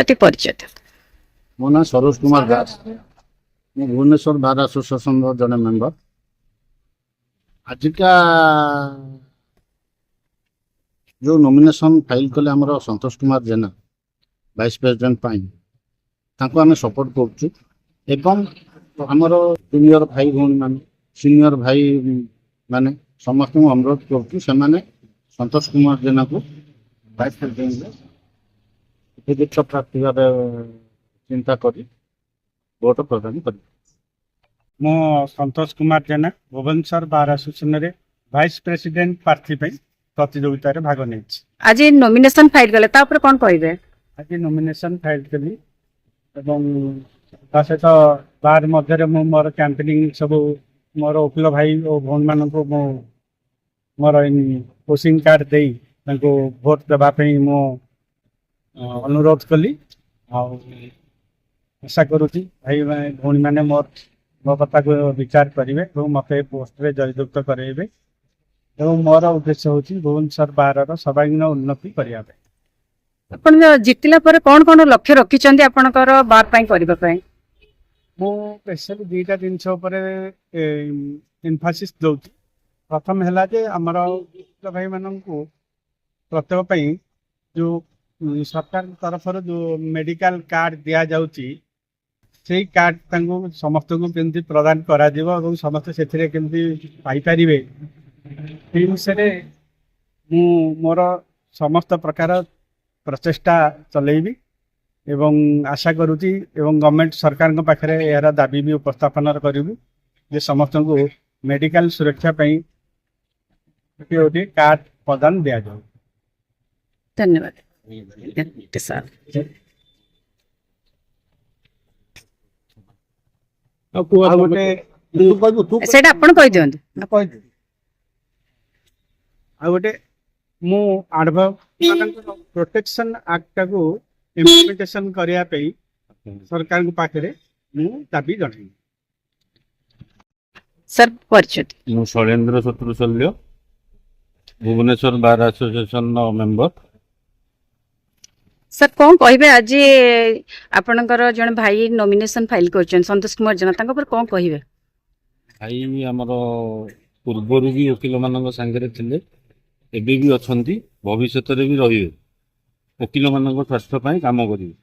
ଟିକେ ପରିଚୟ ଦିଅନ୍ତୁ। ମୋ ନାଁ ସରୋଜ କୁମାର ଦାସ। ମୁଁ ଭୁବନେଶ୍ୱର ବାର୍ ଆସୋସିଏସନର ଜଣେ ମେମ୍ବର। ଆଜିକା जो नॉमिनेशन फाइल कले आमर संतोष कुमार जेना वाइस प्रेसिडेंट पाई तांको आमे सपोर्ट करछु एवं आमर जूनियर भाई भौणी माने सीनियर भाई माने समस्त अनुरोध करछु से माने संतोष कुमार जेना को वाइस प्रेसिडेंट विशिष्ट प्रार्थी भाव चिंता करी भोट प्रदान करी। मो संतोष कुमार जेना भुवनेश्वर बार एसोसिएशन रे वाइस प्रेसिडेंट प्रार्थी प्रतियोगिता रे भाग नै। आज नॉमिनेशन फाइल गले ता ऊपर कोन कहबे? आज नॉमिनेशन फाइल कली एवं ता सहित बार मध्य मु मोर कैंपेनिंग सब मोर वकील भाई और भौणी मान को मोर पोस्टिंग कार्ड दे भोट देवा मो अनुरोध कली। आशा करुँची भाई भौणी मैंने मोर मो कथा को विचार करेंगे और मत पोस्ट रे जययुक्त करेंगे एवं मोर उद्देश्य हूँ भुवनेश्वर बार सर्वांगीन उन्नति करने। अपन जितला पर कौन कौन लक्ष्य रखिछन्ती आपनकर बार पई करबा पई? मु स्पेशली दुईटा जिनस एम्फासिस दउची। प्रथम है जे आमर भाई मानक प्रत्येक पई जो सरकार तरफ जो मेडिकल कार्ड दिया जाउची से कार्ड समस्त को केमती प्रदान करा दिबो और समस्त सेथिरे केमती पाई परिबे से विषय मु मोर समस्त प्रकार प्रचेष्टा चलेबी एवं आशा करुँची एवं गवर्नमेंट सरकार पाखे यार दाबी भी उपस्थापन करूँ जे समस्त को मेडिकल सुरक्षा कार्ड प्रदान दिया जाए। धन्यवाद सेटा अपन कहि दियंतु। गोटे मु प्रोटेक्शन एक्ट को इम्प्लीमेंटेशन करने सरकार पाखे मु दाबी जन। सर परिचय। मु Shailendra Shatrushalya Bhubaneswar bar association member. Sir कौन कहबे आज आपनकर जन भाई नॉमिनेशन फाइल करछन संतोष कुमार जेना तांको पर कौन कहबे? भाई हमर पूर्वरु भी वकील मानक संगे थिले एबे भी अछंती भविष्य रे भी रहिबे वकील मानक स्वास्थ्य पई काम करिवे।